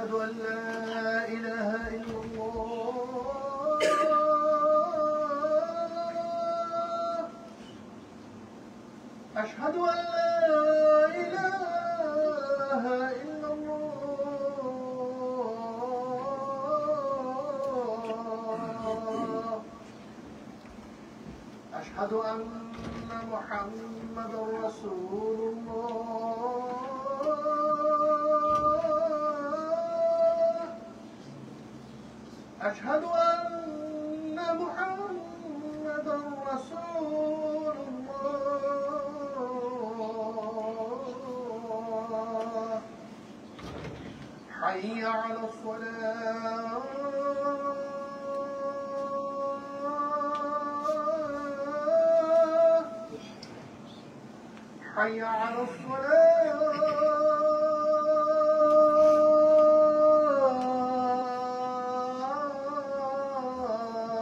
أشهد أن لا إله إلا الله أشهد أن لا إله إلا الله أشهد أن محمدا رسول الله أشهد أن محمدا رسول الله حي على الصلاة حي على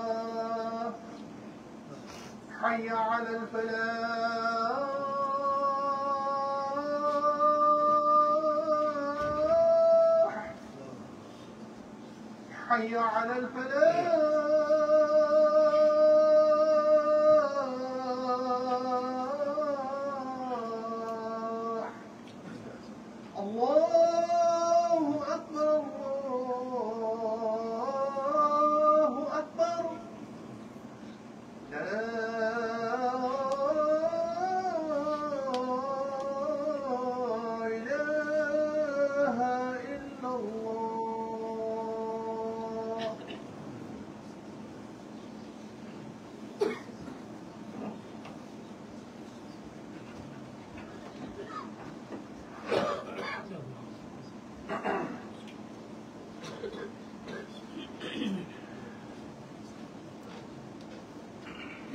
الصلاة حي على الفلاح حي على الفلاح الله أكبر الله أكبر لا إله إلا الله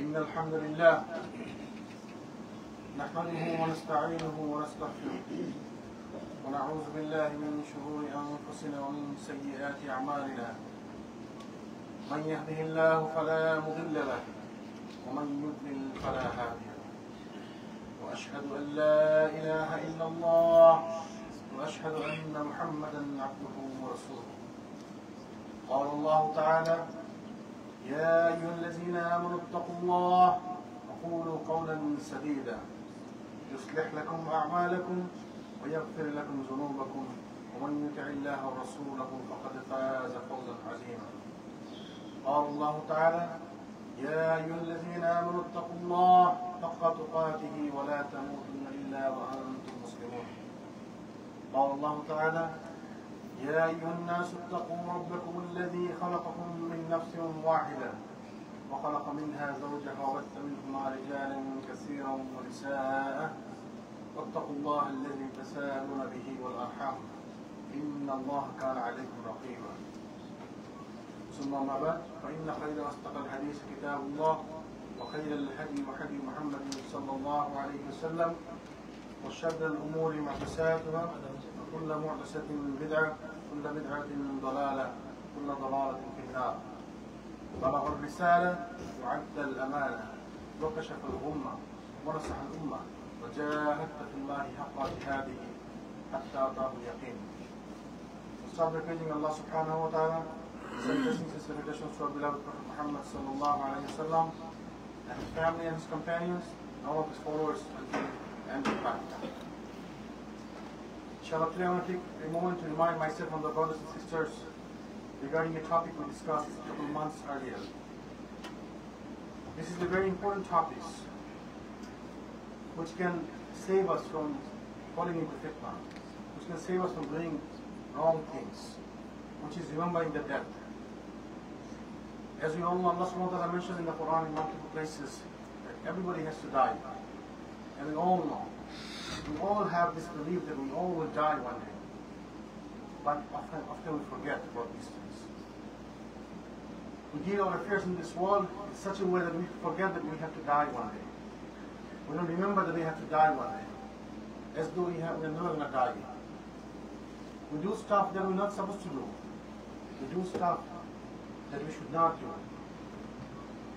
إن الحمد لله نحمده ونستعينه ونستغفره ونعوذ بالله من شرور أنفسنا ومن سيئات أعمالنا من يهده الله فلا مضل له ومن يضلل فلا هادي له وأشهد أن لا إله إلا الله وأشهد أن محمدا عبده ورسوله قال الله تعالى يا أيها الذين آمنوا اتقوا الله وقولوا قولا سديدا يصلح لكم أعمالكم ويغفر لكم ذنوبكم ومن يطع الله ورسوله فقد فاز فوزا عظيما قال الله تعالى يا أيها الذين آمنوا اتقوا الله حق تقاته ولا تموتن إلا وأنتم مسلمون قال الله تعالى يا أيها الناس اتقوا ربكم الذي خلقكم من نفس واحدة وخلق منها زوجها وبث منهما رجالا كثيرا ونساء واتقوا الله الذي تساءلون به والأرحام إن الله كان عليكم رقيبا ثم ما بعد فإن خير أصدق الحديث كتاب الله وخير الهدي هدي محمد صلى الله عليه وسلم وشر الأمور محدثاتها وكل محدثة بدعة كل بدعة ضلالة كل ضلالة في النار بلغ الرسالة وعد الأمانة وكشف الغمة ونصح الأمة وجاهدت في الله حق جهاده حتى أتاه اليقين. We start praising Allah subhanahu wa ta'ala, send blessings and salutations to our beloved Prophet Muhammad sallallahu alayhi wa sallam and his family and his companions and all of his followers until the end of time. Inshallah, today I want to take a moment to remind myself and the brothers and sisters regarding a topic we discussed a couple of months earlier. This is a very important topic which can save us from falling into fitna, which can save us from doing wrong things, which is remembering the death. As we all know, Allah subhanahu wa ta'ala mentions in the Quran in multiple places that everybody has to die. And we all know, we all have this belief that we all will die one day. But often we forget about these things. We deal our affairs in this world in such a way that we forget that we have to die one day. We don't remember that we have to die one day, as though we're never going to die. We do stuff that we're not supposed to do. We do stuff that we should not do.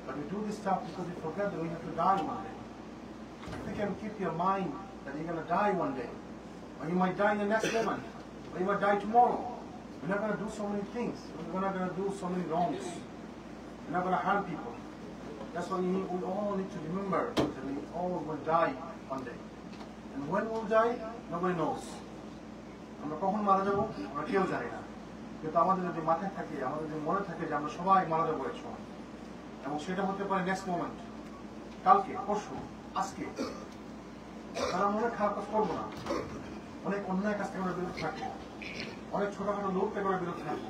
But we do this stuff because we forget that we have to die one day. If you can keep your mind that you're going to die one day, or you might die in the next moment, or you might die tomorrow, We're not going to do so many things. We're not going to do so many wrongs. We're not going to harm people. That's why we all need to remember that we all will die one day. And when we'll die, nobody knows. আমরা কখন মারা যাবো আমরা কেউ জানি না, কিন্তু আমাদের যদি মাথায় থাকে, আমাদের যদি মনে থাকে যে আমরা সবাই মারা যাবো এক সময়, এবং সেটা হতে পারে নেক্সট মোমেন্ট, কালকে, পরশু, আজকে, তারা অনেক খারাপ কাজ করবো না, অনেক অন্যায় কাজ থেকে আমরা বিরত থাকবো, অনেক ছোটখাটো লোক থেকে আমরা বিরত থাকবো।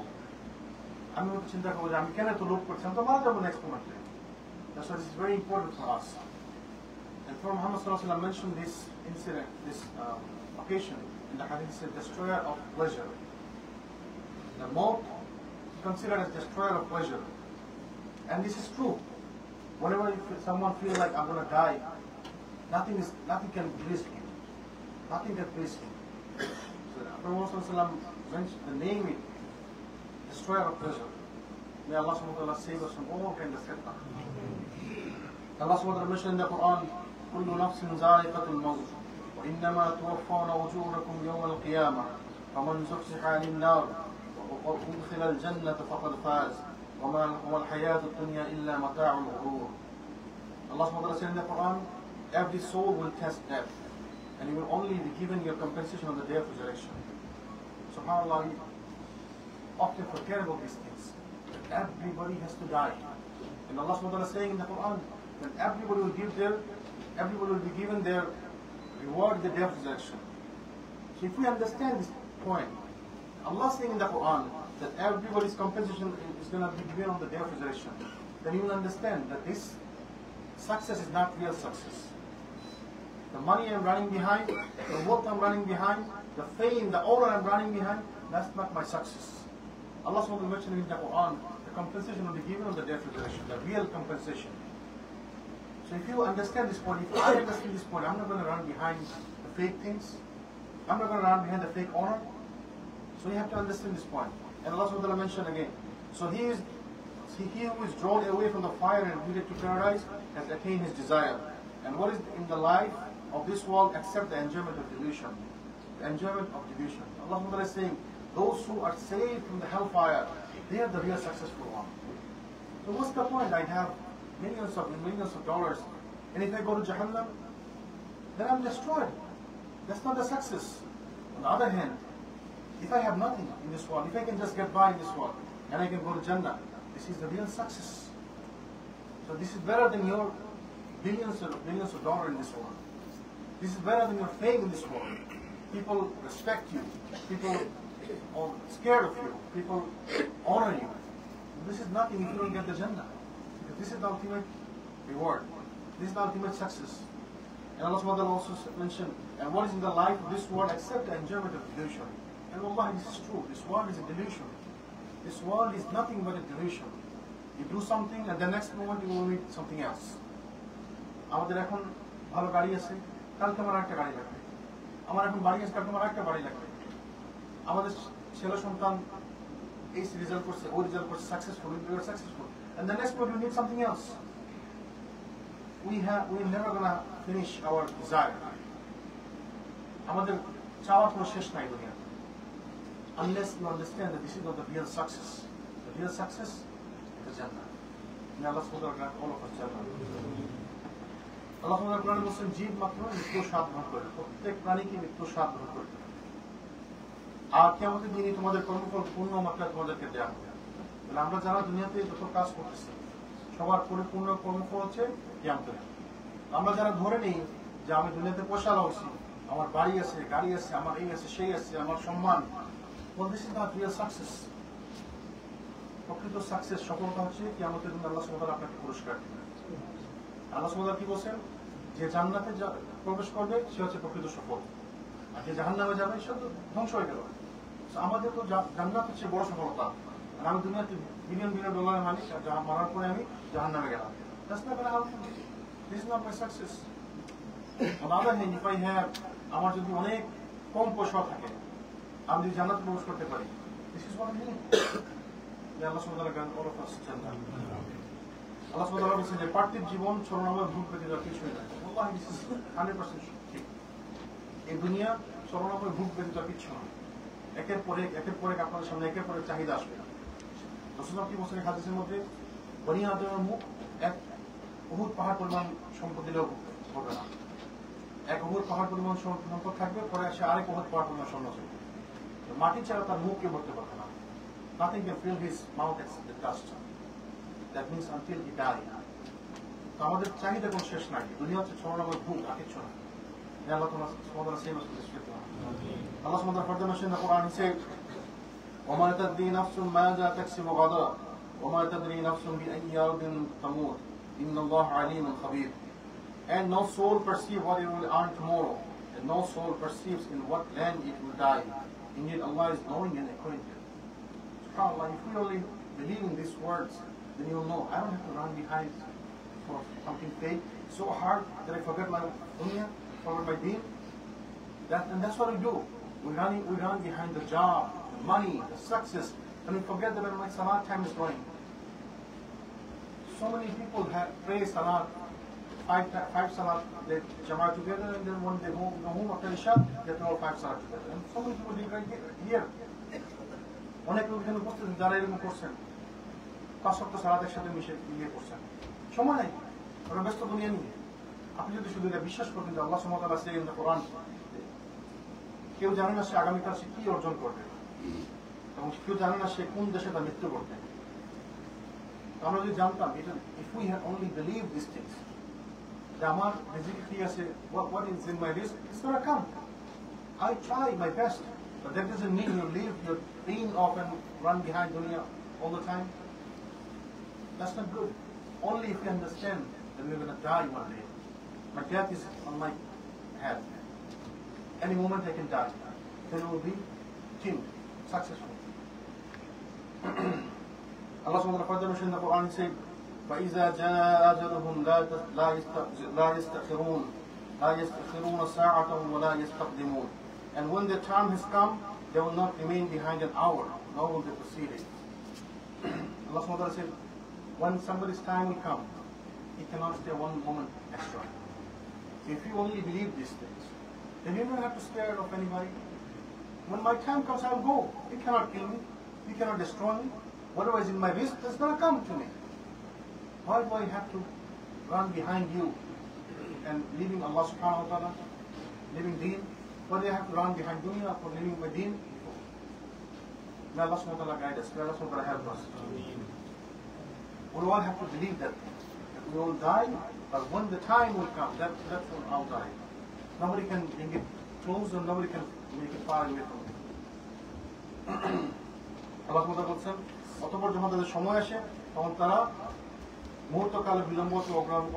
আমি হয়তো চিন্তা করবো যে আমি কেন এত লোক করছি, আমি তো মারা যাবো নেক্সট মোমেন্টে। That's why this is very important for us. And for Muhammad sallallahu alaihi wasallam mentioned this incident, this occasion in the hadith, said destroyer of pleasure. The maut considered as destroyer of pleasure, and this is true. Whenever someone feels like I'm going to die, nothing can please him. Nothing can please him. So Muhammad sallallahu alaihi wasallam mentioned the name it, destroyer of pleasure. May Allah subhanahu wa ta'ala save us from all kinds of fitna. Allah subhanahu wa ta'ala mentioned in the Quran, كل نفس ذائقة الموت وإنما توفون أجوركم يوم القيامة فمن زحزح عن النار وأدخل الجنة فقد فاز وما الحياة الدنيا إلا متاع الغرور. Allah subhanahu wa ta'ala said in the Quran, every soul will test death, and you will only be given your compensation on the day of resurrection. SubhanAllah, we often forget about these things. Everybody has to die. And Allah subhanahu wa ta'ala is saying in the Quran that everybody will be given their reward in the day of resurrection. So if we understand this point, Allah is saying in the Quran that everybody's compensation is going to be given on the day of resurrection, then you will understand that this success is not real success. The money I'm running behind, the wealth I'm running behind, the fame, the honor I'm running behind, that's not my success. Allah subhanahu wa ta'ala mentioned in the Quran, the compensation will be given on the day of resurrection, the real compensation. So if you understand this point, if I understand this point, I'm not going to run behind the fake things. I'm not going to run behind the fake honor. So you have to understand this point. And Allah subhanahu wa ta'ala mentioned again. So he who is drawn away from the fire and leaded to paradise has attained his desire. And what is in the life of this world except the enjoyment of delusion? The enjoyment of delusion. Allah subhanahu wa ta'ala is saying, those who are saved from the hellfire, they are the real successful one. So what's the point? I have millions of dollars, and if I go to Jahannam, then I'm destroyed. That's not the success. On the other hand, if I have nothing in this world, if I can just get by in this world, and I can go to Jannah, this is the real success. So this is better than your billions of dollars in this world. This is better than your fame in this world. People respect you. People are scared of you. People honor you. This is nothing if you don't get the Jannah. Because this is the ultimate reward. This is the ultimate success. And Allah subhanahu wa ta'ala also mentioned, and what is in the life of this world except the enjoyment of delusion? And wallahi, this is true. This world is a delusion. This world is nothing but a delusion. You do something and the next moment you will meet something else. আমাদের এখন ভালো গাড়ি আছে, কালকে আমার একটা গাড়ি লাগবে। আমার এখন বাড়ি আছে, কালকে আমার একটা বাড়ি লাগবে। আমাদের ছেলে সন্তান এই রেজাল্ট করছে, ও রেজাল্ট করছে, successful, we are successful. And the next moment we need something else. We're never gonna finish our desire. আমাদের চাওয়ার কোনো শেষ নাই দুনিয়াতে। Unless you understand that this is not the real success. The real success is the Jannah. May Allah subhanahu wa ta'ala grant all of us Jannah. Allah subhanahu wa ta'ala বলেছেন, জীব মাত্র মৃত্যু স্বাদ গ্রহণ করে, প্রত্যেক প্রাণীকে মৃত্যু স্বাদ গ্রহণ করতে হবে। আর কিয়ামতের দিনে তোমাদের কর্মফল পূর্ণ মাত্রায় তোমাদেরকে দেওয়া হবে। তাহলে আমরা যারা দুনিয়াতে যত কাজ করতেছি, সবার পরিপূর্ণ কর্মফল হচ্ছে কিয়ামতের। আমরা যারা ধরে নিই যে আমি দুনিয়াতে পয়সা লাগাচ্ছি, আমার বাড়ি আছে, গাড়ি আছে, আমার এই আছে, সেই আছে, আমার সম্মান, well, this is not real success. প্রকৃত সাকসেস, সফলতা হচ্ছে কিয়ামতের দিন আল্লাহ সুবহানাহু ওয়া তাআলা আপনাকে পুরস্কার দিবেন। আল্লাহ সুবহানাহু ওয়া তাআলা কি বলেন? যে জান্নাতে প্রবেশ করবে সে হচ্ছে প্রকৃত সফল, আর যে জাহান্নামে যাবে সে তো ধ্বংস হয়ে গেল। আমাদের তো জান্নাত হচ্ছে বড় সফলতা, আর আমি দুনিয়াতে বিলিয়ন ডলারের মালিক, আর মারার পরে আমি জাহান্নামে গেলাম। That's not gonna happen. This is not my success. On the other hand, if I have, আমার যদি অনেক কম পয়সা থাকে, আমি যদি জান্নাতে প্রবেশ করতে পারি, this is what I mean. আল্লাহ সুবহানাহু ওয়া তাআলা grant all of us Jannah. আল্লাহ সুবহানাহু ওয়া তাআলা বলেছেন যে পার্থিব জীবন স্মরণাময় ভোগ ব্যতীত কিছুই নয়। ওয়াল্লাহি this is 100% ঠিক। এই দুনিয়া স্মরণাময় ভোগ ব্যতীত কিছু নয়। একের পরে আপনাদের সামনে একের পরে চাহিদা আসবে। রাসূলুল্লাহ কি বলছেন হাদিসের মধ্যে, বনি আদমের মুখ এক উহুদ পাহাড় পরিমাণ সম্পদ দিলেও হবে না। এক উহুদ পাহাড় পরিমাণ সম্পদ থাকবে, পরে সে আরেক উহুদ পাহাড় পরিমাণ স্বর্ণ চাইবে। মাটি ছাড়া তার মুখকে ভরতে পারবে না। Nothing can fill his mouth except the dust. That means until he die. তো আমাদের চাহিদা কোনো শেষ নাই। দুনিয়া হচ্ছে ছড়ানো আমার ভুল, আর কিছু না। আল্লাহ তোমার সমাধান সেই নষ্ট করতে পারে। আল্লাহ সমাধান ফরদা machine Quran say وما تدري نفس ماذا تكسب غدا وما تدري نفس بأي أرض تموت إن الله عليم خبير. And no soul perceives what it will earn tomorrow, and no soul perceives in what land it will die. Indeed, Allah is knowing and acquainted. SubhanAllah, if we only believe in these words, then you will know. I don't have to run behind for something fake so hard that I forget my dunya, forget my deen. And that's what we do. We run behind the job, the money, the success, and we forget that when my salat time is going. So many people have praised salat, five salat, they jamaah together, and then when they go home after Isha, they do all 5 salat together. And so many people did right here. অনেক লোক এখানে উপস্থিত যারা এরকম করছেন, 5 সপ্তাহ সালাত একসাথে মিলিয়ে করছেন, সময় নাই, ওরা ব্যস্ত দুনিয়া নিয়ে। আপনি যদি শুধু এটা বিশ্বাস করবেন যে আল্লাহ সুবহানাহু ওয়া তাআলা সেই কোরআন, কেউ জানে না সে আগামীকাল সে কি অর্জন করবে, এবং কেউ জানে না সে কোন দেশে তার মৃত্যু করবে। আমরা যদি জানতাম এটা, if we had only believed these things, যে আমার রিজিক কি আছে, what is in my risk, it's gonna come. I try my best, but that doesn't mean you leave your deen off and run behind dunya all the time. That's not good. Only if you understand that we're going to die one day. My death is on my head. Any moment I can die. Then I will be king, successful. Allah subhanahu wa ta'ala in the Quran said, فَإِذَا جَاءَ أَجَلُهُمْ لَا يَسْتَأْخِرُونَ سَاعَةً وَلَا يَسْتَقْدِمُونَ. And when the time has come, they will not remain behind an hour, nor will they proceed it. Allah subhanahu wa ta'ala said, when somebody's time will come, he cannot stay one moment extra. So if you only believe these things, then you don't have to scare of anybody. When my time comes, I will go. You cannot kill me. You cannot destroy me. Whatever is in my risk is going to come to me. Why do I have to run behind you and leaving Allah subhanahu wa ta'ala, leaving deen? Why do I have to run behind dunya for leaving my deen? May Allah subhanahu wa ta'ala guide us. May Allah subhanahu wa ta'ala help us. We all have to believe that we all die, but when the time will come, that's when I'll die. Nobody can bring it close, and nobody can make it far away from it. Allah subhanahu wa ta'ala বলছেন, অতঃপর যখন তাদের সময় আসে, তখন তারা মুহূর্তকালে বিলম্ব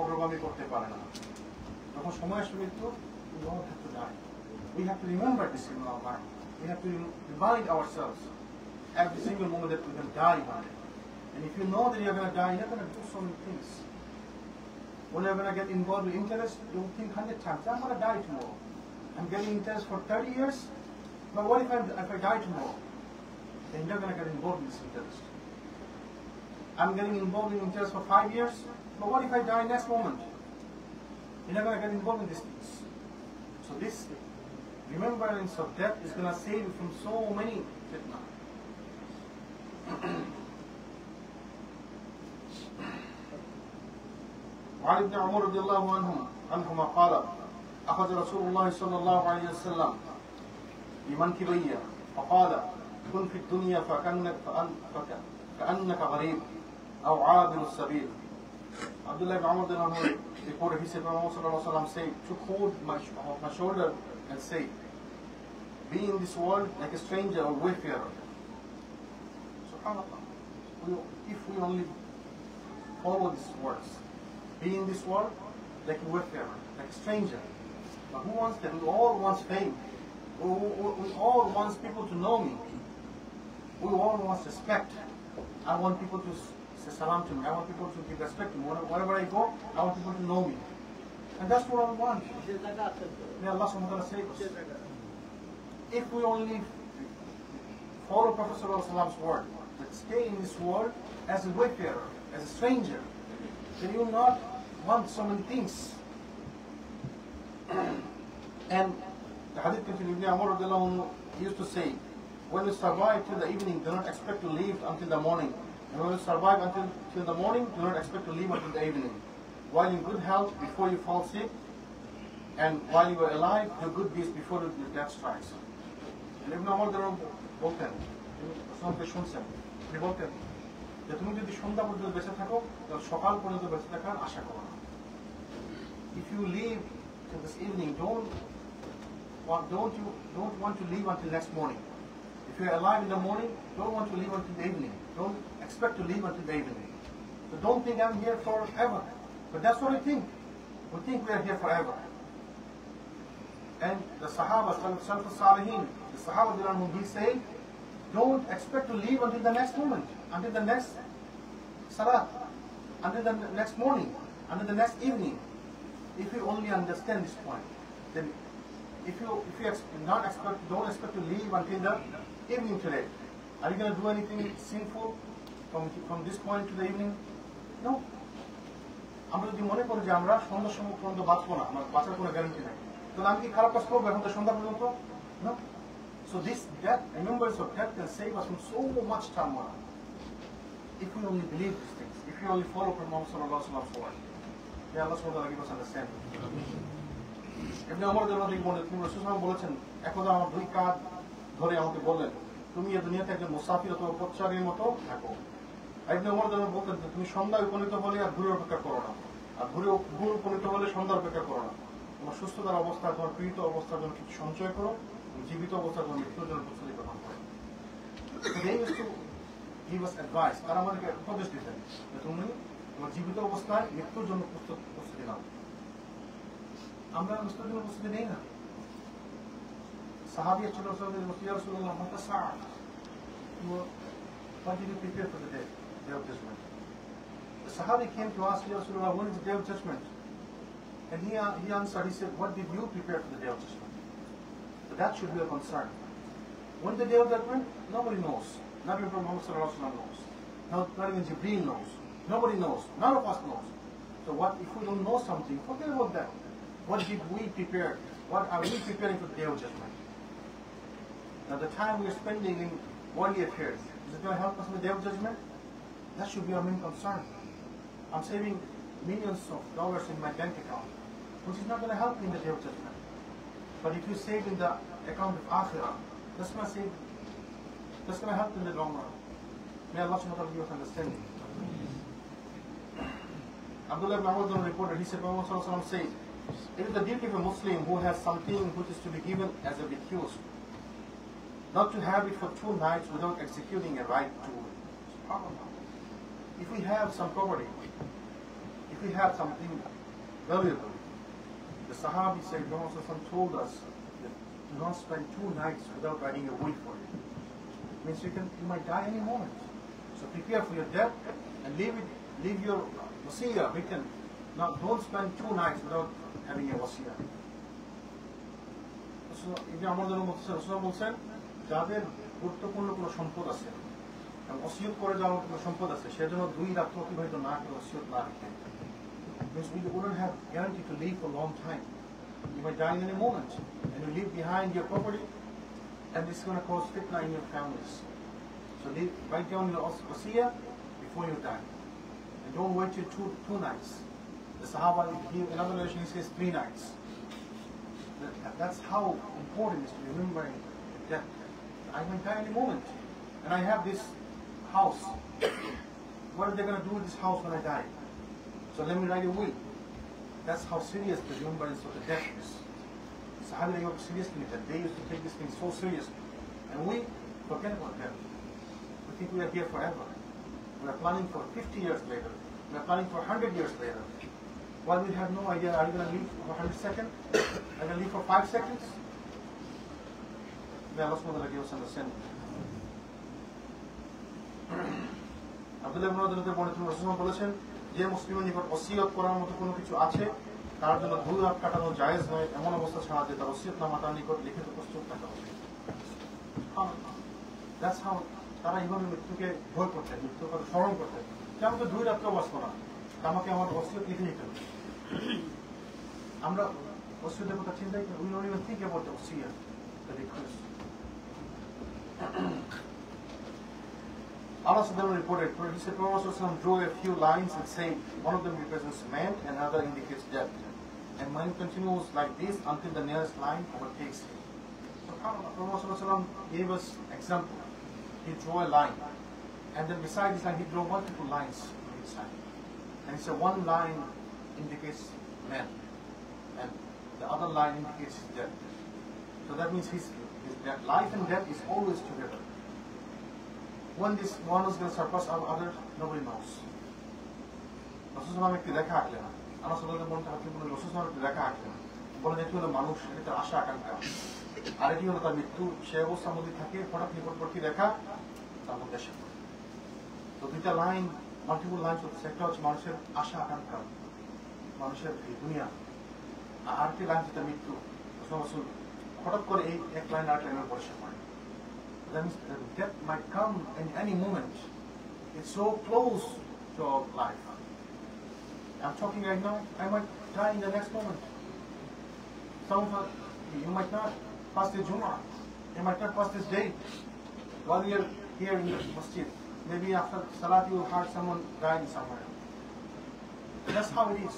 অগ্রগামী করতে পারে না। যখন সময় আসবে মৃত্যু, we all have to die. We have to remember this in our mind. We have to remind ourselves every single moment that we can die one day. And if you know that you're going to die, you're going to do so many things. When you're going to get involved with interest, you'll think 100 times, I'm going to die tomorrow. I'm getting interest for 30 years, but what if I die tomorrow? Then you're going to get involved in this interest. I'm getting involved in interest for 5 years, but what if I die next moment? You're not going to get involved in these things. So this remembrance of death is going to save you from so many fitna. وعن ابن عمر رضي الله عنهما قال أخذ رسول الله صلى الله عليه وسلم بمنكبي فقال كن في الدنيا كأنك غريب أو عابر السبيل. Abdullah ibn Umar reported, he said, Prophet sallallahu alaihi wasallam say, took hold of my shoulder and say, be in this world like a stranger or wayfarer. SubhanAllah. If we only follow these words, be in this world like a wayfarer, like a stranger. But who wants that? We all want fame. We all want people to know me. We all want respect. I want people to say salam to me. I want people to give respect to me. Wherever I go, I want people to know me. And that's what I want. May Allah subhanahu wa ta'ala save us. If we only follow Prophet sallallahu alaihi wasallam's word, that stay in this world as a wayfarer, as a stranger, then you will not want so many things. And the hadith continues, Ibn Umar used to say, when you survive till the evening, do not expect to leave until the morning. And when you survive till the morning, do not expect to leave until the evening. While in good health, before you fall sick, and while you are alive, do good deeds before your death strikes. And Ibn Umar বলতেন, আপনি শুনছেন, তিনি বলতেন যে তুমি যদি সন্ধ্যা পর্যন্ত বেঁচে থাকো, তাহলে সকাল পর্যন্ত বেঁচে থাকার আশা করো না। If you live till this evening, don't want to leave until next morning. If you are alive in the morning, don't want to leave until the evening. Don't expect to leave until the evening. So don't think I'm here forever. But that's what we think. We think we are here forever. And the Sahaba, the Sahaba, he said, don't expect to leave until the next moment, until the next Salat, until the next morning, until the next evening. If you only understand this point, then if you don't expect to leave until the evening today, are you going to do anything sinful from this point to the evening? No. আমরা যদি মনে করি যে আমরা সন্ধ্যার সময় পর্যন্ত বাঁচবো না, আমার বাঁচার কোনো গ্যারান্টি নেই, তাহলে আমি কি খারাপ কাজ করবো এখন তো সন্ধ্যা পর্যন্ত? No. So this death, remembrance of death can save us from so much turmoil. If we only believe these things, if we only follow Muhammad sallallahu alaihi wasallam. May Allah subhanahu wa ta'ala give us understanding. Ibn Umar তিনি রাসূলুল্লাহ বলেছেন, একদা আমার দুই কাঁধ ধরে আমাকে বললেন, তুমি এই দুনিয়াতে একজন মুসাফির অথবা পথচারীর মতো থাকো। ইবনে ওমর বলতেন, তুমি সন্ধ্যায় উপনীত হলে আর ভোরের অপেক্ষা করো না, আর ভোর উপনীত হলে সন্ধ্যার অপেক্ষা করো না। তোমার সুস্থতার অবস্থা, তোমার পীড়িত অবস্থার জন্য কিছু সঞ্চয় করো, জীবিত অবস্থার জন্য মৃত্যুর জন্য প্রস্তুতি গ্রহণ করো। They used to give us advice. তারা আমাদেরকে উপদেশ দিতেন যে তুমি তোমার জীবিত অবস্থায় মৃত্যুর জন্য প্রস্তুতি নাও। আমরা মৃত্যুর জন্য প্রস্তুতি নেই না। সাহাবী ছিল ইয়া রাসূলুল্লাহ, মাতা সাআ, what did you prepare for the day of judgment? The Sahabi came to ask Ya Rasulullah, when is the day of judgment? And he answered, he said, what did you prepare for the day of judgment? So that should be a concern. When the day of judgment, nobody knows. Not even Muhammad sallallahu alaihi wasallam knows. Not even Jibreel knows. Nobody knows. None of us knows. So what if we don't know something? Forget about that. What did we prepare? What are we preparing for the day of judgment? Now the time we are spending in worldly affairs, is it going to help us in the day of judgment? That should be our main concern. I'm saving millions of dollars in my bank account, which is not going to help me in the day of judgment. But if you save in the account of Akhirah, that's going to help in the long run. May Allah subhanahu wa ta'ala give us understanding. Abdullah ibn Umar reported, he said, Muhammad sallallahu alaihi wasallam said, it is the duty of a Muslim who has something which is to be given as a bequest, not to have it for 2 nights without executing a right to it. If we have some property, if we have something valuable, the Sahabi said, Muhammad told us that do not spend 2 nights without writing a will for it. It means you might die any moment. So prepare for your death and leave your wasiyah written. Now don't spend 2 nights without having a wasiyah. So Ibn Umar বলছেন, যাদের গুরুত্বপূর্ণ কোনো সম্পদ আছে, ওসিয়ত করে যাওয়ার কোনো সম্পদ আছে, সেজন্য 2 রাত অতিবাহিত না করে ওসিয়ত না রাখতে। Because we wouldn't have guarantee to live for a long time. You might die in any moment, and you leave behind your property, and it's going to cause fitna in your families. So write down your wasiyah before you die, and don't wait till 2 nights. The Sahaba, in another narration, he says 3 nights. That's how important it is to remember that I might die any moment, and I have this house. What are they going to do with this house when I die? So let me write a will. That's how serious the remembrance of the death is. Sahabi were seriously that they used to take this thing so seriously, and we forget about that. We think we are here forever. We are planning for 50 years later. We are planning for 100 years later. While we have no idea, are you going to live for 100 seconds? Are you going to live for 5 seconds? May Allah subhanahu wa ta'ala give us understanding. Abdullah ibn Umar বলেছেন, যে মুসলিমের নিকট ওসিয়ত করার মতো কোনো কিছু আছে, তার জন্য 2 রাত কাটানো জায়েজ নয়, এমন অবস্থা ছাড়া যে তার ওসিয়তনামা তার নিকট লিখিত প্রস্তুত থাকা উচিত। That's how তারা এইভাবে মৃত্যুকে ভয় করতেন, মৃত্যুর কথা স্মরণ করতেন, যে আমি তো 2 রাত্রেও বাঁচবো না, আমাকে আমার ওসিয়ত লিখে নিতে হবে। আমরা ওসিয়তের কথা চিন্তাই করি, we don't even think about the ওসিয়ত, the request. Anas reported, he said, Prophet drew a few lines and said, one of them represents man and another indicates death. And man continues like this until the nearest line overtakes him. So Prophet gave us example. He drew a line, and then beside this line he drew multiple lines on each side. And he said one line indicates man, and the other line indicates his death. So that means his life and death is always together. When this one is going to surpass other, nobody knows. Rasulullah একটি রেখা আঁকলেন। আমার সাল্লাল্লাহু আলাইহি ওয়াসাল্লাম বলেন রাসূলুল্লাহ একটি রেখা আঁকলেন। বলেন এটি হলো মানুষ, এটা তার আশা আকাঙ্ক্ষা। আর এটি হলো তার মৃত্যু, সে অবস্থার মধ্যে থাকে, হঠাৎ নিকটবর্তী রেখা তার মধ্যে এসে পড়ে। তো দুইটা লাইন, মাল্টিপল লাইন চলছে। একটা হচ্ছে মানুষের আশা আকাঙ্ক্ষা, মানুষের এই দুনিয়া, আর আরেকটি লাইন যেটা মৃত্যু। রাসূল হঠাৎ করে এই এক লাইন আরেক লাইনের উপর এসে পড়ে। That means that death might come in any moment. It's so close to our life. I'm talking right now, I might die in the next moment. Some of us, you might not pass the Jummah, you might not pass this day. While you're here in the masjid, maybe after Salat you heard someone dying somewhere. That's how it is.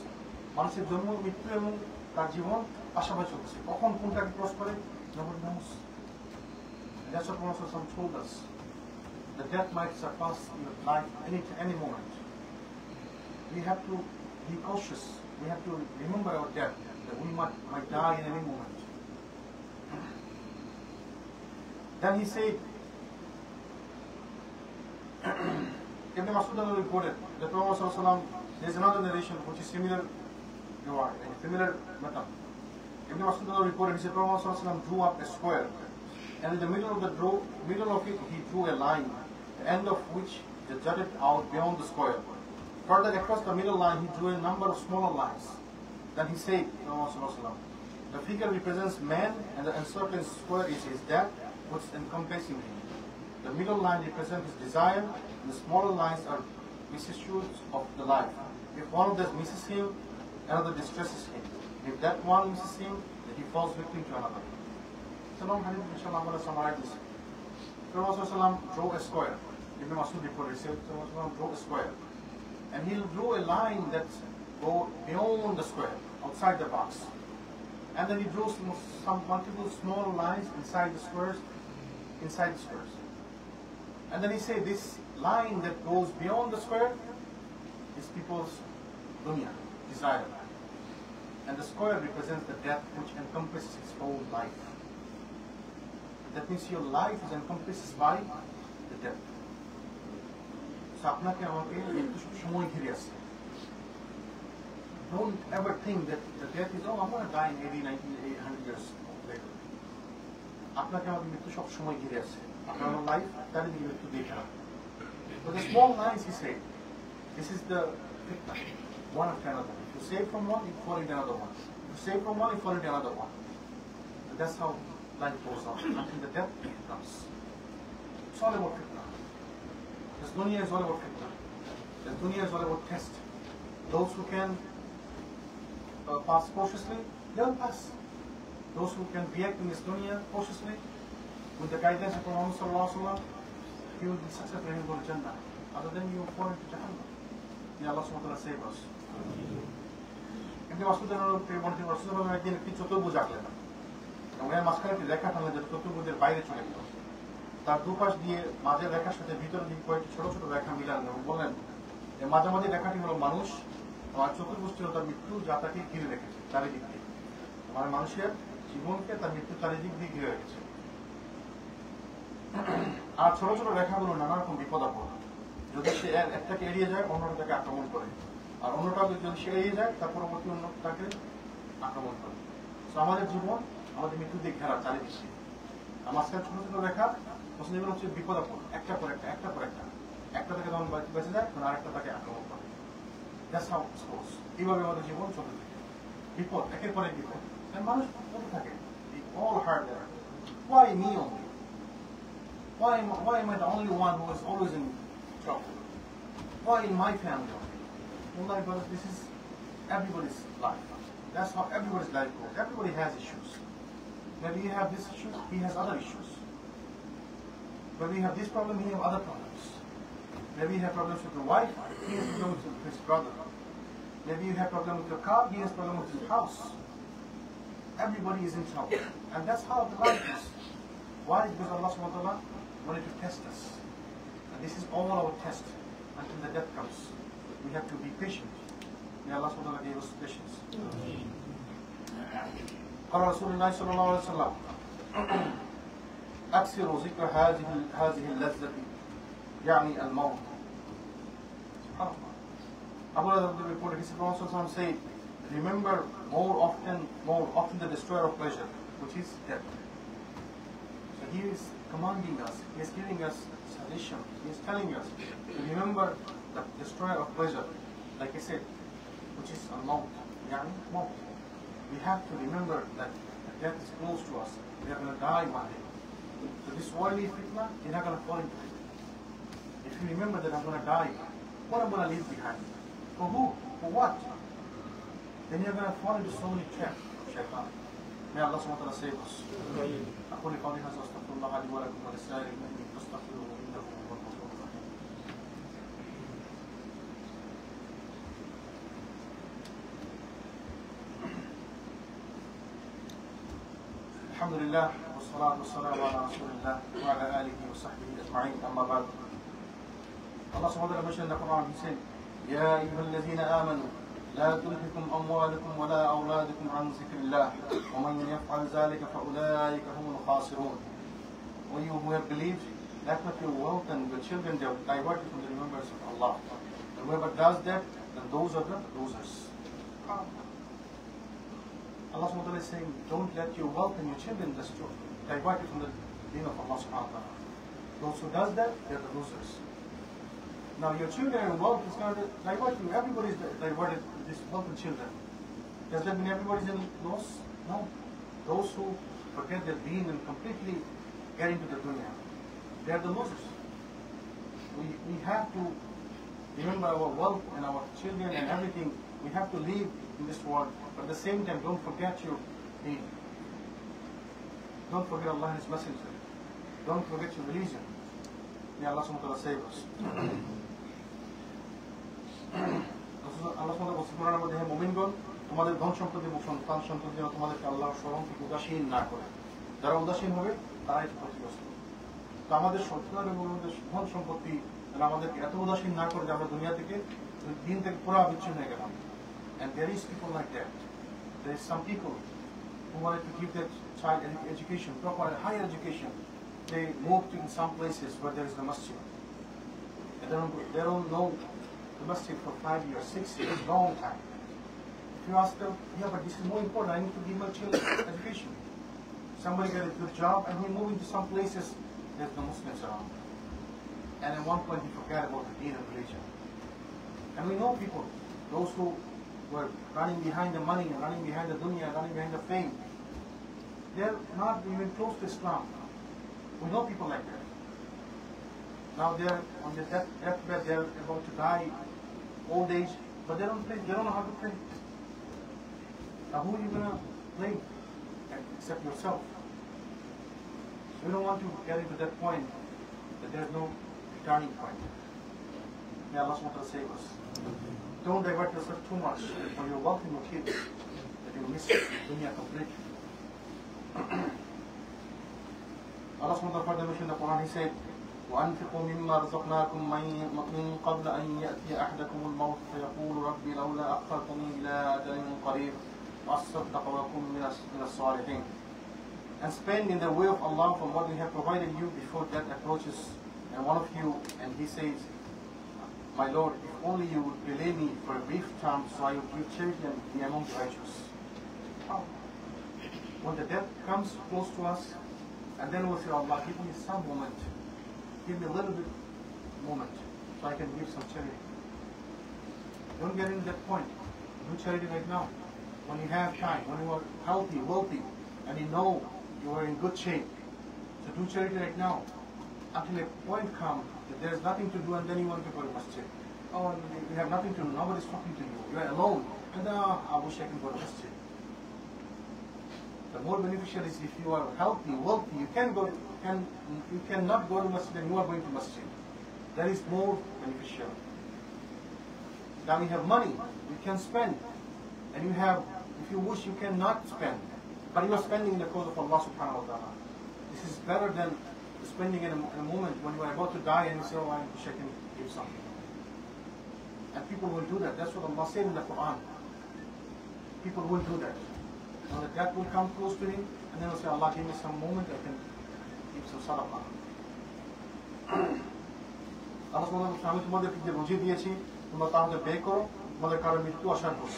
মানুষের জন্ম, মৃত্যু এবং তার জীবন পাশাপাশি চলছে। কখন কোনটাকে cross করে, nobody knows. That's what Prophet told us. The death might surpass your life any moment. We have to be cautious. We have to remember our death, that we might die in any moment. Then he said, Ibn Mas'ud reported that Prophet, there's another narration which is similar method. Ibn Mas'ud reported, he said, Prophet drew up a square, and in the middle of it he drew a line, the end of which jutted out beyond the square. Further across the middle line he drew a number of smaller lines. Then he said, the figure represents man, and the encircling square is his death, which is encompassing him. The middle line represents his desire, and the smaller lines are vicissitudes of the life. If one of them misses him, another distresses him. If that one misses him, then he falls victim to another. So long hadith, inshallah, I'm going to summarize this. Prophet drew a square. Ibn Mas'ud reported, Prophet drew a square. And he drew a line that go beyond the square, outside the box. And then he drew some multiple small lines inside the squares. And then he said this line that goes beyond the square is people's dunya, desire. And the square represents the death which encompasses his whole life. That means your life is encompassed by the death. So আপনাকে আমাকে মৃত্যু সময় ঘিরে আছে. Don't ever think that the death is, I'm going to die in 80, 90, 100 years later. আপনাকে আমাকে মৃত্যু সব সময় ঘিরে আছে. আপনার লাইফ তার দিকে মৃত্যু দেখা। But the small lines he said, this is the fitna, one after another. If you save from one, you fall into another one. If you save from one, you fall into another one. And that's how life goes on until the death comes. It's all about fitna. This dunya is all about fitna. The dunya is all about test. Those who can pass cautiously, they will pass. Those who can react in this dunya cautiously, with the guidance of Muhammad sallallahu alaihi wasallam, he will be successful and he will go to Jannah. Other than you will fall into Jahannam. May Allah subhanahu wa ta'ala save us. Ibn Mas'ud Rasulullah একদিন একটি চতুর্ভুজ আঁকলেন। এবং এর মাঝখানে একটি রেখা টানলেন যেটা চতুর্ভুজের বাইরে চলে গেল। তার দুপাশ দিয়ে মাঝের রেখার সাথে ভিতরের দিকে কয়েকটি ছোট ছোট রেখা মিলালেন এবং বললেন যে মাঝামাঝি রেখাটি হলো মানুষ, আর চতুর্ভুজটি হলো তার মৃত্যু, যা তাকে ঘিরে রেখেছে চারিদিক দিয়ে। আমার মানুষের জীবনকে তার মৃত্যু চারিদিক দিয়ে ঘিরে রেখেছে। আর ছোট ছোট রেখাগুলো নানা রকম বিপদ আপদ। যদি সে একটাকে এড়িয়ে যায়, অন্যটা তাকে আক্রমণ করে, আর অন্যটাকে যদি সে এড়িয়ে যায়, তার পরবর্তী অন্যটাকে আক্রমণ করে। তো আমাদের জীবন আমাদের মৃত্যু দিক ঘেরা চারিদিকে। মাঝখানে ছোট ছোট রেখা মুসলিম হচ্ছে বিপদ আপদ, একটা পর একটা থেকে যখন বেঁচে যায় তখন আরেকটা তাকে আক্রমণ করে। That's how it goes. এইভাবে আমাদের জীবন চলতে থাকে, বিপদ একের পর এক বিপদ। মানুষ বলতে থাকে, all hard there. Why me only? Why am I the only one who is always in trouble? Why in my family only? Well, brothers, this is everybody's life. That's how everybody's life goes. Everybody has issues. Maybe you have this issue, he has other issues. When we have this problem, we have other problems. Maybe you have problems with your wife, he has problems with his brother. Maybe you have problem with your car, he has problem with his house. Everybody is in trouble. And that's how the life is. Why? Because Allah subhanahu wa ta'ala wanted to test us. And this is all our test until the death comes. We have to be patient. May Allah subhanahu wa ta'ala give us patience. قال رسول الله صلى الله عليه وسلم أكثروا ذكر هذه اللذة يعني الموت. Abu Hurairah reported, he said, Prophet said, remember more often the destroyer of pleasure, which is death. So he is commanding us, he is giving us suggestion, he is telling us to remember the destroyer of pleasure, like I said, which is a maut, yani maut. We have to remember that death is close to us. We are going to die one day. So this worldly fitna, you're not going to fall into it. If you remember that I'm going to die, what am I going to leave behind? For who? For what? Then you're going to fall into so many traps of shaitan. May Allah subhanahu wa ta'ala save us. أقول قولي هذا أستغفر الله لي ولكم ولسائر المؤمنين فاستغفروه إنه هو الغفور الرحيم. الحمد لله والصلاة والسلام على رسول الله وعلى آله وصحبه أجمعين. أما بعد. Allah subhanahu wa ta'ala mentioned in the Quran, he said, يا أيها الذين آمنوا لا تلهكم أموالكم ولا أولادكم عن ذكر الله ومن يفعل ذلك فأولئك هم الخاسرون. O you who have believed, let not your wealth and your children divert you from the remembrance of Allah. And whoever does that, then those are the losers. Allah subhanahu wa ta'ala is saying, don't let your wealth and your children divert you from the deen of Allah subhanahu wa ta'ala. Those who does that, they are the losers. Now your children and wealth is going to divert you. Everybody is diverted with this wealth and children. Does that mean everybody is in loss? No. Those who forget their deen and completely get into the dunya, they are the losers. We have to remember our wealth and our children and everything. We have to live in this world. But at the same time, don't forget your deen. Don't forget Allah and His Messenger. Don't forget your religion. May Allah subhanahu wa ta'ala save us. Allah subhanahu wa ta'ala বলছে হে মুমিনগণ, তোমাদের ধন সম্পত্তি এবং সন্তান সন্ততি যেন তোমাদেরকে আল্লাহর স্মরণ থেকে উদাসীন না করে। যারা উদাসীন হবে তারাই ক্ষতিগ্রস্ত। তো আমাদের সন্তান এবং আমাদের ধন সম্পত্তি আমাদেরকে এত উদাসীন না করে যে আমরা দুনিয়া থেকে দিন থেকে পুরো বিচ্ছিন্ন হয়ে গেলাম। And there is people like that. There is some people who wanted to give their child education, proper higher education. They moved in some places where there is the masjid. And they don't know the masjid for 5 years, 6 years, long time. If you ask them, yeah, but this is more important, I need to give my children education. Somebody got a good job and he moved into some places, there's no Muslims around. And at one point he forgot about the deen and religion. And we know people, those who were running behind the money and running behind the dunya, running behind the fame, they're not even close to Islam. We know people like that. Now they're on their deathbed, they're about to die, old age, but they don't know how to pray. Now who are you going to blame except yourself? We don't want to get into that point that there's no turning point. May Allah subhanahu wa ta'ala save us. Don't divert yourself too much for your wealth and your kids that you miss dunya completely. Allah subhanahu wa ta'ala further mentioned in the Quran, He said, وَأَنْفِقُوا مِمَّا رَزَقْنَاكُمْ مِنْ قَبْلَ أَنْ يَأْتِيَ أَحَدَكُمُ الْمَوْتُ فَيَقُولُ رَبِّ لَوْلَا أَخَّرْتَنِي إِلَىٰ أَجَلٍ قَرِيبٍ وَأَصَّدَّقَ وَأَكُن مِنَ الصَّالِحِينَ. And spend in the way of Allah from what we have provided you before death approaches. And one of you, and he says, my Lord, if only you would delay me for a brief time so I would give charity and be among the righteous. When the death comes close to us, and then we'll say, Allah, give me some moment. Give me a little bit moment so I can give some charity. Don't get into that point. Do charity right now. When you have time, when you are healthy, wealthy, and you know you are in good shape. So do charity right now. Until a point comes that there is nothing to do and then you want to go to masjid. Oh, you have nothing to do, nobody's talking to you. You are alone. And I wish I can go to masjid. The more beneficial is if you are healthy, wealthy, you cannot go to masjid and you are going to masjid. That is more beneficial. Now you have money, you can spend. And you have, if you wish, you cannot spend. But you are spending in the cause of Allah subhanahu wa ta'ala. This is better than spending in a moment when you are about to die and you say, oh, I wish I can give something. And people will do that. That's what Allah said in the Quran. People will do that. When the death will come close to him, and then he'll say, Allah, give me some moment, I can give some sadaqah. Allah subhanahu wa ta'ala, আমি তোমাদেরকে যে রুজি দিয়েছি, তোমরা তা আমাদের ব্যয় করো, তোমাদের কারো মৃত্যু আসার পর।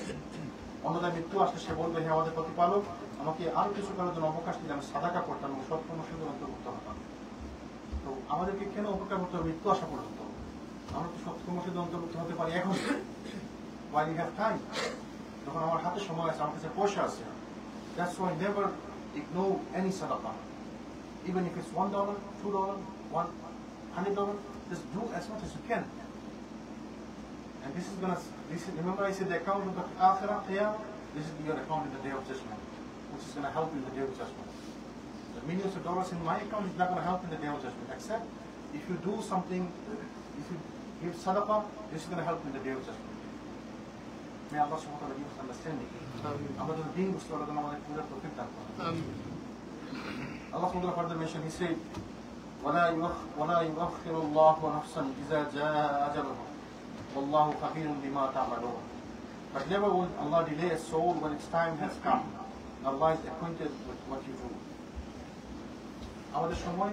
অন্যদের মৃত্যু আসলে সে বলবে, হে আমাদের প্রতিপালক, আমাকে আরো কিছু করার জন্য অবকাশ দিলে আমি সাদাকা করতাম এবং সৎকর্মশীল অন্তর্ভুক্ত হতাম। তো আমাদেরকে কেন অপেক্ষা করতে হবে মৃত্যু আসা পর্যন্ত? আমরা তো সৎকর্মশীল অন্তর্ভুক্ত হতে পারি এখন, while you have time, যখন আমার হাতে সময় আছে, আমার কাছে পয়সা আছে। That's why never ignore any sadaqah. Even if it's $1, $2, $100, just do as much as you can. And this is remember I said the account of the Akhirah, this is your account in the Day of Judgment, which is going to help you in the Day of Judgment. The millions of dollars in my account is not going to help in the Day of Judgment, except if you do something, if you give sadaqah, this is going to help in the Day of Judgment. May Allah subhanahu wa ta'ala give us understanding. Allah subhanahu wa ta'ala further mentioned, He said, وَلَا يُؤَخِّرُ اللَّهُ نَفْسًا إِذَا جَاءَ أَجَلُهَا وَاللَّهُ خَبِيرٌ بِمَا تَعْمَلُونَ. But never will Allah delay a soul when its time has come. Allah is acquainted with what you do. আমাদের সময়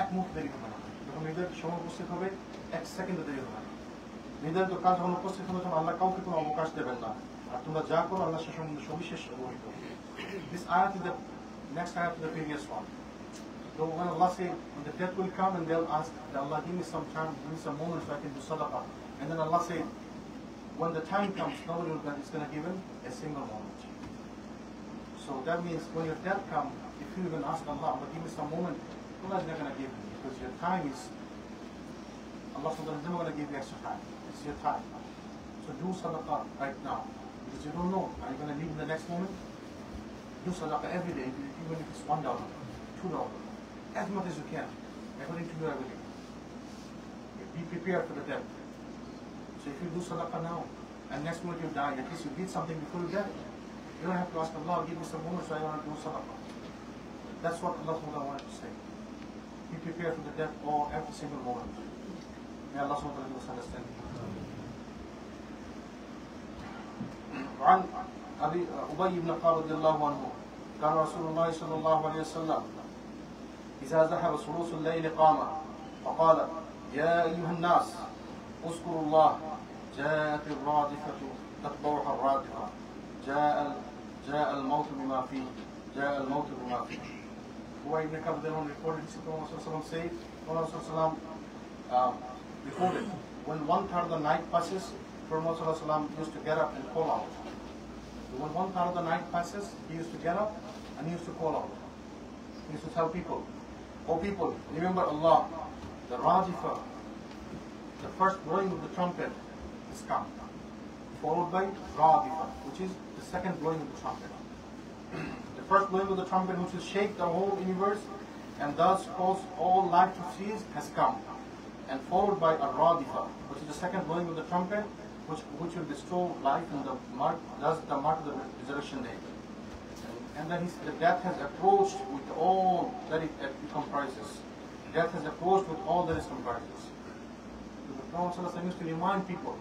এক মুহূর্ত দেরি হবে না। যখন নির্ধারিত সময় উপস্থিত হবে, এক সেকেন্ডে দেরি হবে না। নির্ধারিত কাজ যখন উপস্থিত হবে, তখন আল্লাহ কাউকে কোনো অবকাশ দেবেন না। আর তোমরা যা করো, আল্লাহ সে সম্বন্ধে সবিশেষ অবহিত। This ayat is the next ayat to the previous one. So when Allah says, when the death will come and they'll ask, Allah, give me some time, give me some moments so I can do sadaqah. And then Allah said, when the time comes, nobody is going to give him a single moment. So that means when your death comes, if you even ask Allah, give me some moment, Allah is not going to give you, because your time is, Allah is never going to give you extra time. It's your time. So do sadaqah right now, because you don't know, are you going to leave in the next moment? Do sadaqah every day, even if it's $1, $2, as much as you can, according to your ability. Be prepared for the death. So if you do sadaqah now, and next moment you die, at least you did something before you die. You don't have to ask Allah, give me some more so I want to do sadaqah. That's what Allah wanted to say. Be prepared for the death or every single moment. May Allah give us understanding. وعن أبي بن قال رضي الله عنه كان رسول الله صلى الله عليه وسلم إذا ذهب ثلث الليل قام فقال يا أيها الناس اذكروا الله جاءت الرادفة تتبعها الرادفة جاء الموت بما فيه جاء الموت بما فيه. Ubay ibn Ka'b reported this from Rasulullah said, Rasulullah reported, when 1/3 of the night passes, Rasulullah used to get up and call out. When 1/3 of the night passes, he used to get up and he used to call out. He used to tell people, oh people, remember Allah, the Radifa, the first blowing of the trumpet is come, followed by Radifa, which is the second blowing of the trumpet. The first blowing of the trumpet, which will shake the whole universe and thus cause all life to cease, has come, and followed by a Radifa, which is the second blowing of the trumpet, which will bestow life in the mark of the resurrection day. And then the death has approached with all that it comprises. Death has approached with all that it comprises. The Prophet ﷺ used to remind people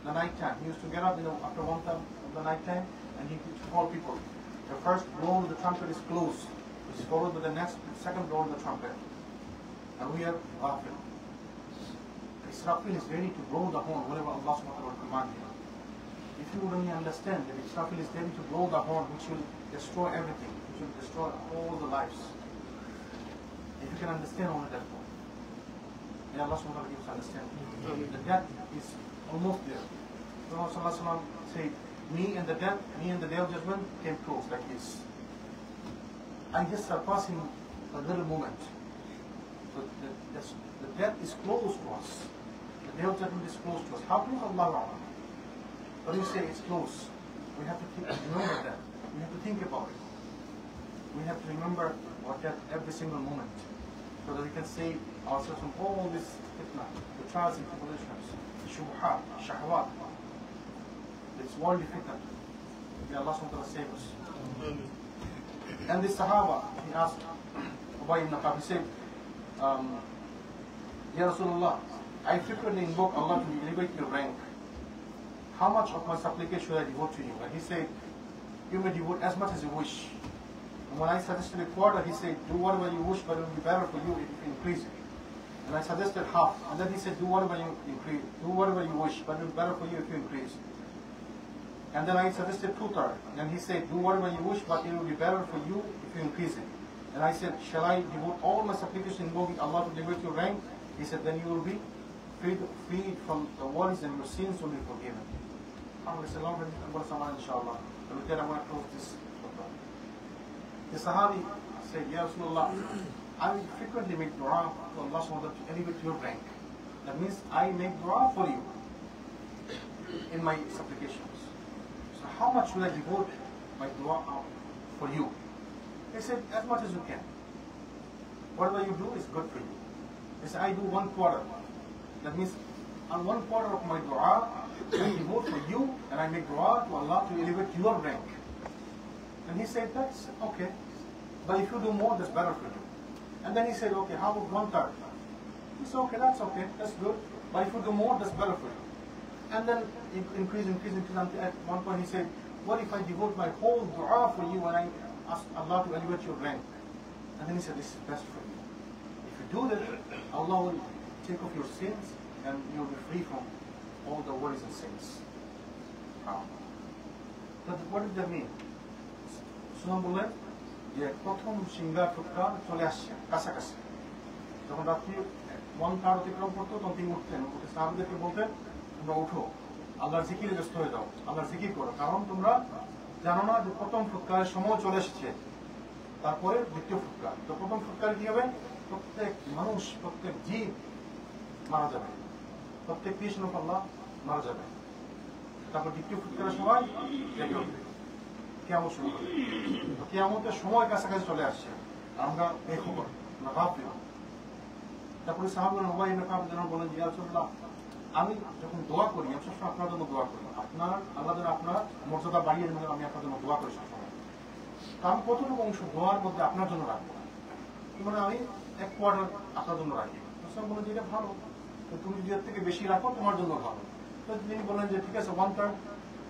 the night time. He used to get up after 1/3 of the night time and he used to call people. The first blow of the trumpet is close, which is followed by the second blow of the trumpet. And we are ghafil. Israfil is ready to blow the horn whenever Allah subhanahu wa ta'ala commands him. If you would only understand that Israfil is ready to blow the horn, which will destroy everything, which will destroy all the lives. If you can understand only that point, may Allah subhanahu wa ta'ala give us understanding. The death is almost there. The Prophet said, me and the Day of Judgment came close like this. I just surpassed him a little moment. So the death is close to us. The Day of Judgment is close to us. How close? Allah. But you say it's close. We have to remember that. We have to think about it. we have to remember what that every single moment, so that we can save ourselves from all this fitna, the trials and tribulations, the shubuhat, shahwat, this worldly fitna. May Allah subhanahu wa ta'ala save us. And the Sahaba, he asked Ubay ibn Ka'b, he said, Ya Rasulullah, I frequently invoke Allah to elevate your rank. How much of my supplication should I devote to you? And he said, you may devote as much as you wish. And when I suggested a quarter, he said, do whatever you wish, but it will be better for you if you increase it. And I suggested half. And then he said, do whatever you wish, but it will be better for you if you increase. And then I suggested 2/3. And he said, do whatever you wish, but it will be better for you if you increase it. And I said, shall I devote all my supplication invoking Allah to elevate your rank? He said, then you will be freed from the worries and your sins will be forgiven. Inshallah. And with that, I want to close this. The Sahabi said, Ya Rasulullah, I frequently make dua to Allah subhanahu wa ta'ala to elevate your rank. That means I make dua for you in my supplications. So how much should I devote my dua for you? He said, as much as you can. Whatever you do is good for you. He said, I do 1/4. That means on 1/4 of my dua, I devote for you and I make dua to Allah to elevate your rank. And he said, that's okay. But if you do more, that's better for you. And then he said, okay, how about 1/3? He said, okay, that's good. But if you do more, that's better for you. And then increase until at one point he said, what if I devote my whole dua for you and I ask Allah to elevate your rank? And then he said, this is best for you. If you do that, Allah will take off your sins and you'll be free from all the worries and sins. But what did that mean? সুনাম বললেন যে প্রথম singer ফুটকা চলে আসছে কাছাকাছি, যখন রাত্রি 1/3 অতিক্রম করতো তখন তিনি উঠতেন, উঠে সাহাবীদেরকে বলতেন তোমরা উঠো, আল্লাহর জিকিরে ব্যস্ত হয়ে যাও, আল্লাহর জিকির করো, কারণ তোমরা জানো না যে প্রথম ফুটকারের সময় চলে এসেছে, তারপরে দ্বিতীয় ফুটকার। তো প্রথম ফুটকারে কি হবে? প্রত্যেক মানুষ, প্রত্যেক জীব মারা যাবে, প্রত্যেক ক্রিয়েশন অফ আল্লাহ মারা যাবে। তারপর দ্বিতীয় ফুটকারের সময় জেগে উঠবে, কিয়ামত শুরু হবে। কিয়ামতের সময় কাছাকাছি চলে আসছে, আমরা বেখবর, আমরা গাফিল। তারপরে সাহাবায়ে উবাই ইবনে কাব যখন বলেন যে ইয়া রাসূলুল্লাহ, আমি যখন দোয়া করি আমি সবসময় আপনার জন্য দোয়া করি, আল্লাহ যেন আপনার মর্যাদা বাড়িয়ে দেন, আমি আপনার জন্য দোয়া করি সবসময়। তা আমি কতটুকু অংশ দোয়ার মধ্যে আপনার জন্য রাখবো? মানে আমি 1/4 আপনার জন্য রাখি। রাসূল বলেন যে এটা ভালো, তো তুমি যদি এর থেকে বেশি রাখো তোমার জন্য ভালো। তো তিনি বলেন যে ঠিক আছে 1/3,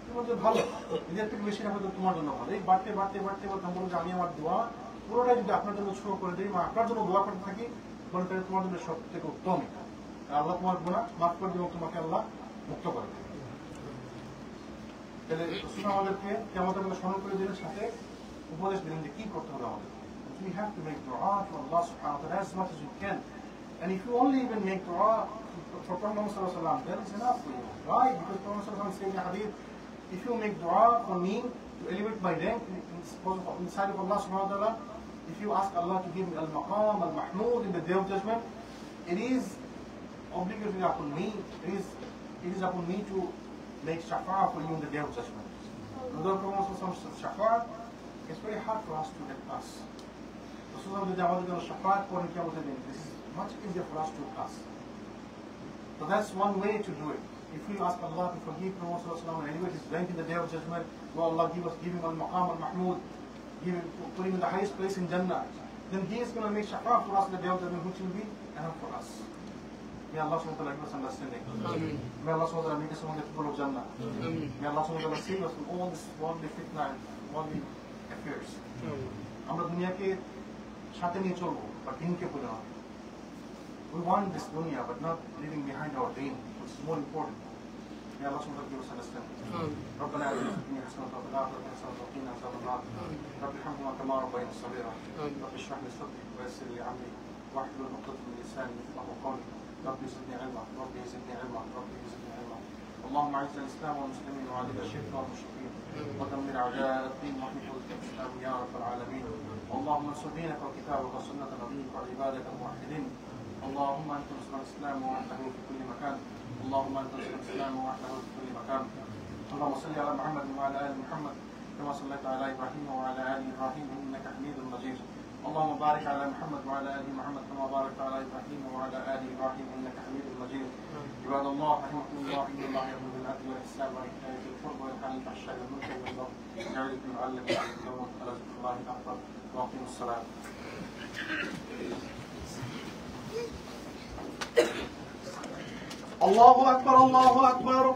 তোমার জন্য ভালো, নিজের থেকে বেশি রাখো তো তোমার জন্য ভালো। এই বাড়তে বাড়তে বাড়তে বাড়তে বলুন যে আমি আমার দোয়া পুরোটাই যদি আপনার জন্য শুরু করে দিই, আপনার জন্য দোয়া করতে থাকি, বলেন তাহলে তোমার জন্য সব থেকে উত্তম এটা। আল্লাহ তোমার গুনাহ মাফ করে দেবে, তোমাকে আল্লাহ মুক্ত করে দেবে। তাহলে রাসূল আমাদেরকে কিয়ামতের মধ্যে স্মরণ করে দিলেন, সাথে উপদেশ দিলেন যে কি করতে হবে আমাদের। We have to make dua to Allah subhanahu wa ta'ala as much as you can. And if you only even make dua for Prophet Muhammad sallallahu alaihi wasallam, that is enough for you. Why? Because Prophet sallallahu alaihi wasallam said in the hadith, if you make dua for me to elevate my rank inside of Allah subhanahu wa ta'ala, if you ask Allah to give me al-maqam, al-mahmud in the day of judgment, it is obligatory upon me, it is upon me to make shafa'ah for you in the day of judgment. Although Prophet sallallahu alaihi wasallam shafa'ah, it's very hard for us to get us. This is much easier for us to pass. So that's one way to do it. If we ask Allah to forgive Prophet and elevate his rank in the day of judgment, well, Allah give him al-maqam al-mahmud, put him in the highest place in Jannah, then he is going to make shafa'ah for us in the day of judgment, which will be enough for us. May Allah subhanahu wa ta'ala give us understanding. May Allah subhanahu wa ta'ala make us among the people of Jannah. May Allah subhanahu wa ta'ala save us from all this worldly fitna and worldly affairs. আমরা দুনিয়াকে সাথে নিয়ে চলবো, বা দিনকে ভুলে না। We want this dunya, but not leaving behind our deen, which is more important. May Allah subhanahu wa ta'ala give us understanding. ربنا آتنا في الدنيا حسنة وفي الآخرة حسنة وقنا عذاب النار. رب ارحمهما كما ربياني صغيرا. رب اشرح لي صدري ويسر لي أمري واحلل عقدة من لساني يفقهوا قولي. رب زدني علما، رب زدني علما، رب زدني علما. اللهم اعز الإسلام والمسلمين وأذل الشرك والمشركين ودمر أعداء الدين واحمي الإسلام يا رب العالمين. اللهم انصر دينك وكتابك وسنة نبيك وعبادك الموحدين. اللهم انت نصر الاسلام واهله في كل مكان. اللهم انت نصر الاسلام واهله في كل مكان. اللهم صل على محمد وعلى ال محمد كما صليت على ابراهيم وعلى ال ابراهيم انك حميد مجيد. وبارك على محمد وعلى ال محمد كما باركت على ابراهيم وعلى ال ابراهيم انك حميد مجيد. عباد الله رحمكم الله ان الله يامر بالعدل والاحسان وايتاء ذي القربى وينهى عن الفحشاء والمنكر والبغي يعظكم لعلكم تذكرون. ولذكر الله اكبر واقيموا الصلاه. الله اكبر الله اكبر.